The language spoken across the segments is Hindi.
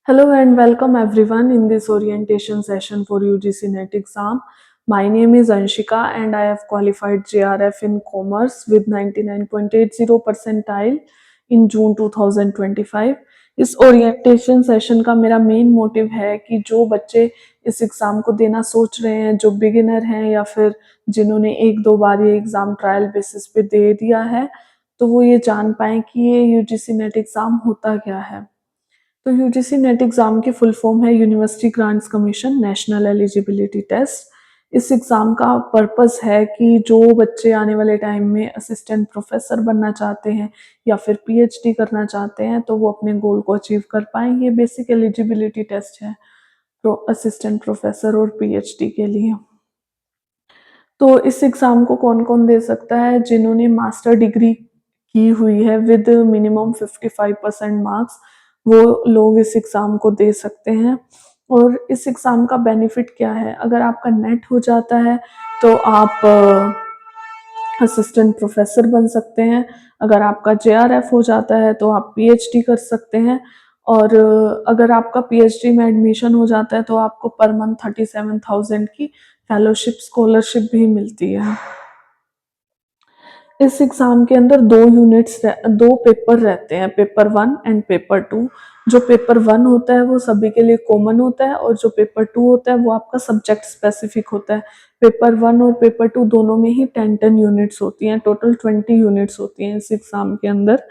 Hello and welcome everyone in this orientation session for UGC NET exam. My name is Anshika and I have qualified JRF in Commerce with 99.80 percentile in June 2025. इस ओरिएंटेशन सेशन का मेरा मेन मोटिव है कि जो बच्चे इस एग्ज़ाम को देना सोच रहे हैं, जो बिगिनर हैं या फिर जिन्होंने एक दो बार ये एग्ज़ाम ट्रायल बेसिस पे दे दिया है, तो वो ये जान पाएँ कि ये यूजीसी नेट एग्ज़ाम होता क्या है। तो यूजीसी नेट एग्ज़ाम की फुल फॉर्म है university grants commission national eligibility test. इस एग्ज़ाम का पर्पस है कि जो बच्चे आने वाले टाइम में असिस्टेंट प्रोफेसर बनना चाहते हैं या फिर पीएचडी करना चाहते हैं तो वो अपने गोल को अचीव कर पाएँ। ये बेसिक एलिजिबिलिटी टेस्ट है तो असिस्टेंट प्रोफेसर और पीएचडी के लिए। तो इस एग्ज़ाम को कौन-कौन दे सकता है? जिन्होंने मास्टर डिग्री की हुई है विद मिनिमम 55% मार्क्स, वो लोग इस एग्ज़ाम को दे सकते हैं। और इस एग्ज़ाम का बेनिफिट क्या है? अगर आपका नेट हो जाता है तो आप असिस्टेंट प्रोफेसर बन सकते हैं। अगर आपका जेआरएफ हो जाता है तो आप पीएचडी कर सकते हैं और अगर आपका पीएचडी में एडमिशन हो जाता है तो आपको पर मंथ 37,000 की फेलोशिप स्कॉलरशिप भी मिलती है। इस एग्ज़ाम के अंदर 2 पेपर रहते हैं, पेपर 1 एंड पेपर 2। जो पेपर 1 होता है वो सभी के लिए कॉमन होता है और जो पेपर 2 होता है वो आपका सब्जेक्ट स्पेसिफिक होता है। पेपर 1 और पेपर 2 दोनों में ही 10-10 यूनिट्स होती हैं, टोटल 20 यूनिट्स होती हैं इस एग्ज़ाम के अंदर।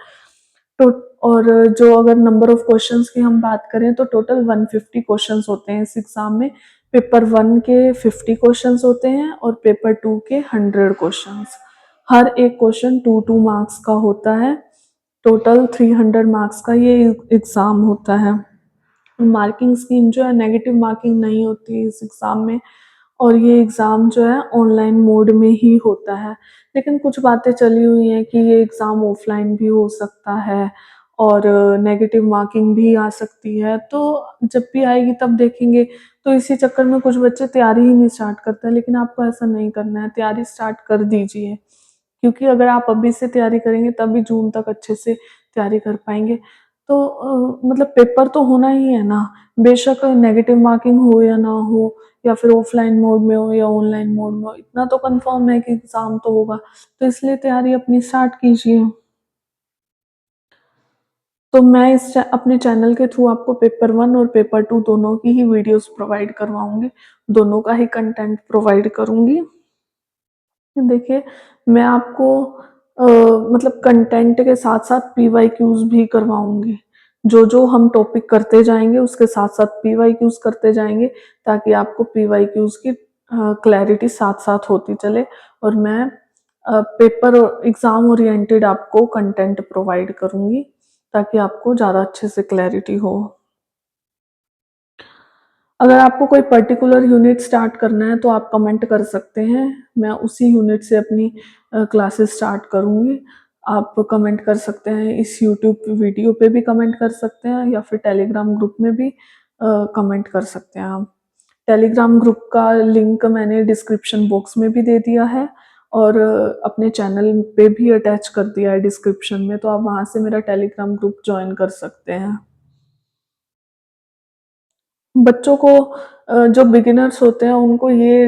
तो और जो अगर नंबर ऑफ क्वेश्चंस की हम बात करें तो टोटल 150 क्वेश्चंस होते हैं इस एग्ज़ाम में। पेपर 1 के 50 क्वेश्चंस होते हैं और पेपर 2 के 100 क्वेश्चंस। हर एक क्वेश्चन 2-2 मार्क्स का होता है। टोटल 300 मार्क्स का ये एग्ज़ाम होता है। मार्किंग स्कीम जो है नेगेटिव मार्किंग नहीं होती है इस एग्ज़ाम में और ये एग्ज़ाम जो है ऑनलाइन मोड में ही होता है। लेकिन कुछ बातें चली हुई हैं कि ये एग्ज़ाम ऑफलाइन भी हो सकता है और नेगेटिव मार्किंग भी आ सकती है, तो जब भी आएगी तब देखेंगे। तो इसी चक्कर में कुछ बच्चे तैयारी ही नहीं स्टार्ट करते हैं, लेकिन आपको ऐसा नहीं करना है, तैयारी स्टार्ट कर दीजिए। क्योंकि अगर आप अभी से तैयारी करेंगे तभी जून तक अच्छे से तैयारी कर पाएँगे। तो मतलब पेपर तो होना ही है ना, बेशक नेगेटिव मार्किंग हो या ना हो या फिर ऑफलाइन मोड में हो या ऑनलाइन मोड में हो, इतना तो कन्फर्म है कि एग्ज़ाम तो होगा, तो इसलिए तैयारी अपनी स्टार्ट कीजिए। तो मैं अपने चैनल के थ्रू आपको पेपर 1 और पेपर 2 दोनों की ही वीडियोज़ प्रोवाइड करवाऊँगी, दोनों का ही कंटेंट प्रोवाइड करूँगी। देखिए, मैं आपको अ, मतलब कंटेंट के साथ-साथ पीवाईक्यूज़ भी करवाऊँगी। जो-जो हम टॉपिक करते जाएँगे, उसके साथ-साथ पीवाईक्यूज़ करते जाएँगे, ताकि आपको पीवाईक्यूज़ की क्लैरिटी साथ-साथ होती चले और मैं पेपर एग्ज़ाम ओरिएंटेड आपको कंटेंट प्रोवाइड करूँगी, ताकि आपको ज़्यादा अच्छे से क्लैरिटी हो। अगर आपको कोई पर्टिकुलर यूनिट स्टार्ट करना है तो आप कमेंट कर सकते हैं। मैं उसी यूनिट से अपनी क्लासेस स्टार्ट करूँगी। आप कमेंट कर सकते हैं, इस यूट्यूब वीडियो पे भी कमेंट कर सकते हैं या फिर टेलीग्राम ग्रुप में भी कमेंट कर सकते हैं आप। टेलीग्राम ग्रुप का लिंक मैंने डिस्क्रिप्शन बॉक्स में भी दे दिया है और अपने चैनल पे भी अटैच कर दिया है डिस्क्रिप्शन में, तो आप वहाँ से मेरा टेलीग्राम ग्रुप जॉइन कर सकते हैं। बच्चों को जो बिगिनर्स होते हैं उनको ये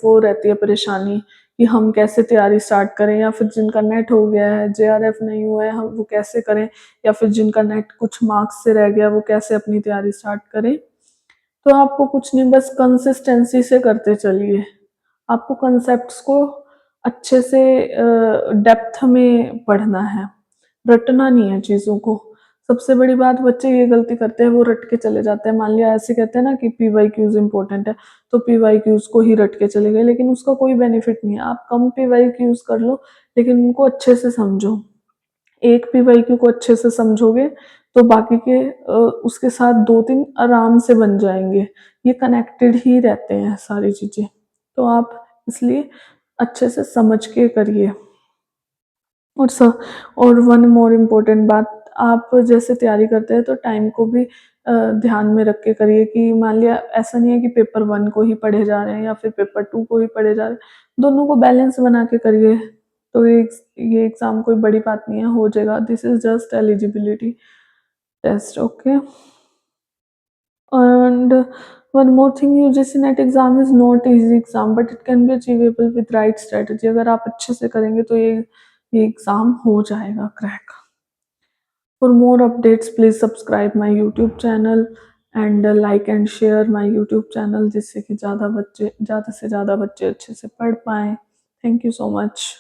वो रहती है परेशानी कि हम कैसे तैयारी स्टार्ट करें या फिर जिनका नेट हो गया है, जेआरएफ नहीं हुआ है, हम वो कैसे करें या फिर जिनका नेट कुछ मार्क्स से रह गया वो कैसे अपनी तैयारी स्टार्ट करें। तो आपको कुछ नहीं, बस कंसिस्टेंसी से करते चलिए। आपको कॉन्सेप्ट्स को अच्छे से डेप्थ में पढ़ना है, रटना नहीं है चीज़ों को। सबसे बड़ी बात बच्चे ये गलती करते हैं, वो रट के चले जाते हैं। मान लिया ऐसे कहते हैं ना कि पीवाईक्यूज़ इम्पोर्टेंट है, तो पीवाईक्यूज़ को ही रट के चले गए, लेकिन उसका कोई बेनिफिट नहीं है। आप कम पीवाईक्यूज़ कर लो, लेकिन उनको अच्छे से समझो। एक पीवाईक्यू को अच्छे से समझोगे, तो बाकी के उसके साथ 2-3 आराम से बन जाएँगे। ये कनेक्टेड ही रहते हैं सारी चीज़ें। तो आप इसलिए अच्छे से समझ के करिए। और स और वन मोर इम्पोर्टेंट बात, आप जैसे तैयारी करते हैं तो टाइम को भी ध्यान में रख के करिए कि मान लिया ऐसा नहीं है कि पेपर 1 को ही पढ़े जा रहे हैं या फिर पेपर 2 को ही पढ़े जा रहे हैं, दोनों को बैलेंस बना के करिए। तो ये एग्ज़ाम कोई बड़ी बात नहीं है, हो जाएगा। This is just eligibility test, okay. And one more thing, UGC net exam is not easy exam but it can be achievable with right strategy. अगर आप अच्छे से करेंगे तो ये एग्ज़ाम हो जाएगा crack. For more updates, please subscribe my YouTube channel and like and share my YouTube channel जिससे कि ज़्यादा से ज़्यादा बच्चे अच्छे से पढ़ पाएँ। Thank you so much.